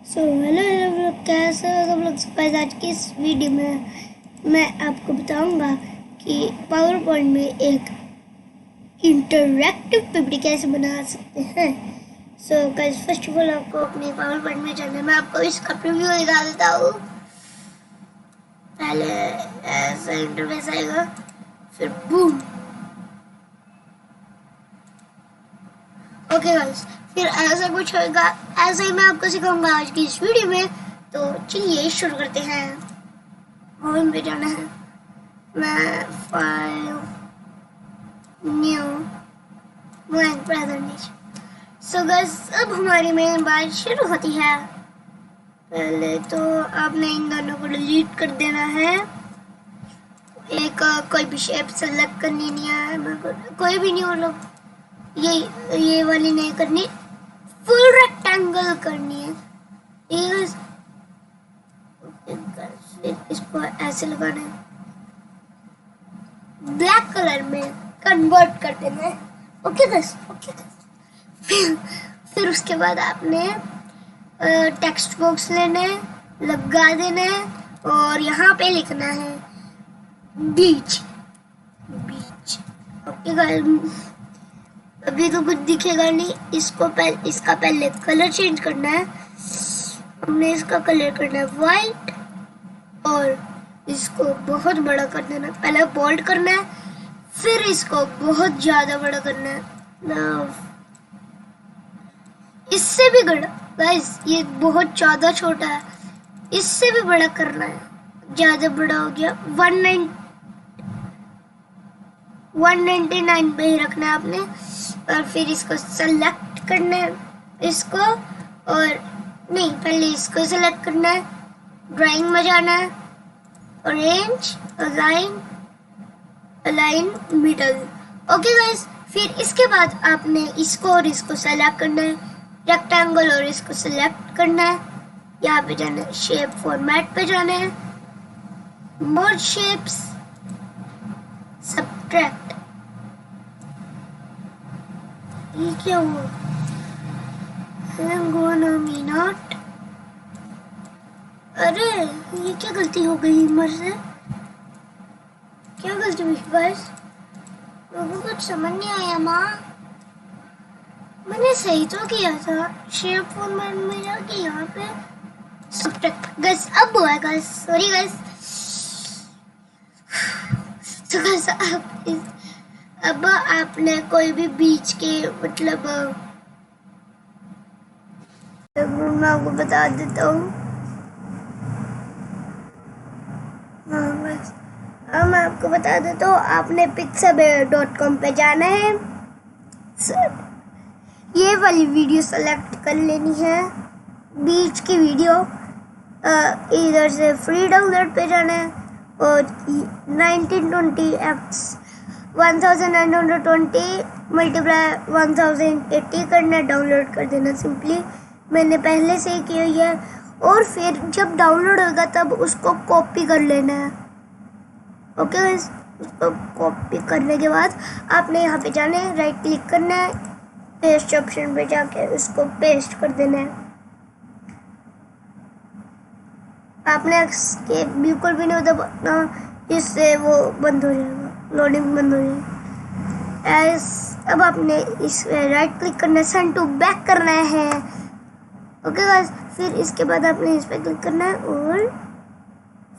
Hello hello लोग, कैसे हो सब लोग। गाइस आज की इस वीडियो में मैं आपको बताऊंगा कि पावर पॉइंट में एक इंटरैक्टिव पीपीटी कैसे बना सकते हैं। गाइस फर्स्ट ऑफ ऑल आपको अपने पावर पॉइंट में जाना है। मैं आपको इसका प्रीव्यू दिखा देता हूँ। पहले ऐसा इंटरफेस आएगा, फिर बूम। ओके गाइस, फिर ऐसा कुछ होगा। ऐसा ही मैं आपको सिखाऊंगा आज की इस वीडियो में। तो चलिए शुरू करते हैं। होम पे जाना है। मैं file new blank presentation. Guys अब हमारी मेन बात शुरू होती है। पहले तो आपने इन दोनों को डिलीट कर देना है। एक कोई भी शेप सेलेक्ट करनी नहीं है, मेरे को कोई भी नहीं। मतलब ये वाली नहीं करनी, फुल रेक्टेंगल करनी है। ये फिर इसको ऐसे लगाना है, ब्लैक कलर में कन्वर्ट कर देना है। ओके बस, ओके बस। फिर उसके बाद आपने टेक्स्ट बॉक्स लेना है, लगा देना है और यहाँ पे लिखना है बीच बीच। ओके गाइस, अभी तो कुछ दिखेगा नहीं। इसका पहले कलर चेंज करना है। हमने इसका कलर करना है वाइट और इसको बहुत बड़ा कर देना है। पहले बोल्ड करना है, फिर इसको बहुत ज्यादा बड़ा करना है ना। इससे भी बड़ा गाइस, ये बहुत ज्यादा छोटा है, इससे भी बड़ा करना है। ज्यादा बड़ा हो गया, 199 पे ही रखना है आपने। और फिर इसको सेलेक्ट करना है, इसको और नहीं, पहले इसको सेलेक्ट करना है, ड्राइंग में जाना है, orange align align middle. Okay guys, फिर इसके बाद आपने इसको और इसको सेलेक्ट करना है, रेक्टेंगल और इसको सेलेक्ट करना है। यहाँ पे जाना है, शेप फॉर्मेट पे जाना है, मोर शेप्स, सब्ट्रैक्ट। ये क्या हुआ? नॉट। अरे ये क्या गलती हो गई मेरे से? क्या गलती हुई गाइस? मुझे कुछ समझ नहीं आया माँ। मैंने सही तो किया था, शेप फॉर्मेट में जाके यहाँ पे सब्ट्रैक्ट। गाइस अब हुआ गाइस, सॉरी गाइस। तो गाइस अब आपने कोई भी बीच के मतलब मैं आपको बता देता हूँ। हाँ बस, अब मैं आपको बता देता हूँ। आपने pixabay.com पे जाना है, ये वाली वीडियो सेलेक्ट कर लेनी है, बीच की वीडियो। इधर से फ्री डाउनलोड पे जाना है और 1920x 1920 मल्टीप्लाई 1080 करना, डाउनलोड कर देना सिंपली। मैंने पहले से ही किया है। और फिर जब डाउनलोड होगा तब उसको कॉपी कर लेना है। ओके गाइस, उसको कॉपी करने के बाद आपने यहाँ पे जाना है, राइट क्लिक करना है, पेस्ट ऑप्शन पे जाके उसको पेस्ट कर देना है। आपने एस्केप बिल्कुल भी नहीं दबाना, इससे वो बंद हो जाएगा, लोडिंग बंद हो जाएगी। अब आपने इस राइट क्लिक करना है, सेंड टू बैक करना है। ओके गाइस, फिर इसके बाद आपने इस पर क्लिक करना है और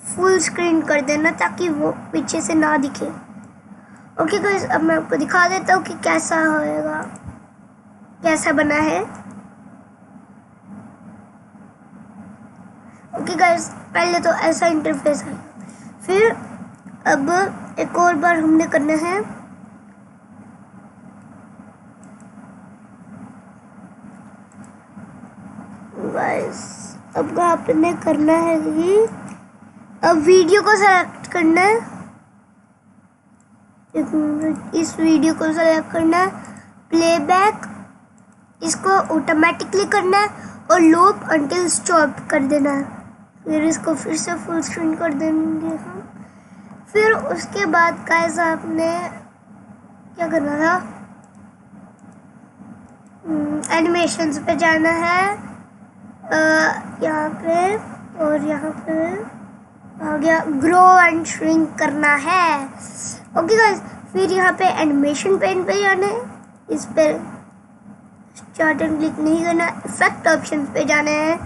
फुल स्क्रीन कर देना ताकि वो पीछे से ना दिखे। ओके गाइस, अब मैं आपको दिखा देता हूँ कि कैसा होएगा, कैसा बना है। ओके गाइस, पहले तो ऐसा इंटरफेस है। फिर अब एक और बार हमने करना है, गाइस अब आपने करना है कि अब वीडियो को सेलेक्ट करना है, इस वीडियो को सेलेक्ट करना है, प्लेबैक इसको ऑटोमेटिकली करना है और लूप अंटिल स्टॉप कर देना है। फिर इसको फिर से फुल स्क्रीन कर देंगे हम। फिर उसके बाद गाइस आपने क्या करना था, एनिमेशंस पे जाना है, यहाँ पे और यहाँ पे आ गया ग्रो एंड श्रिंक करना है। ओके गाइस, फिर यहाँ पे एनिमेशन पेन पे जाना है, इस पे स्टार्ट एंड क्लिक नहीं करना, इफेक्ट ऑप्शन पे जाना है,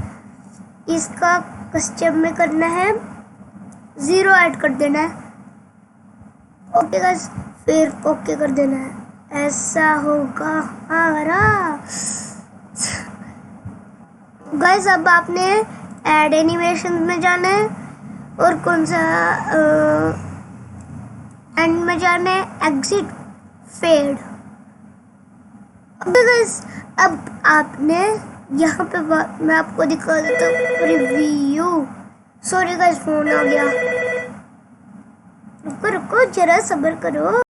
इसका कस्टम में करना है, 0 ऐड कर देना है। ओके गाइस, फिर ओके कर देना है, ऐसा होगा हमारा। गाइस अब आपने ऐड एनिमेशन में जाना है और कौन सा एंड में जाना है, एग्जिट फेड। ओके गाइस, अब आपने यहाँ पे मैं आपको दिखा देता हूँ रिव्यू। सॉरी गाइस, फोन आ गया, रुको रुको जरा सब्र करो।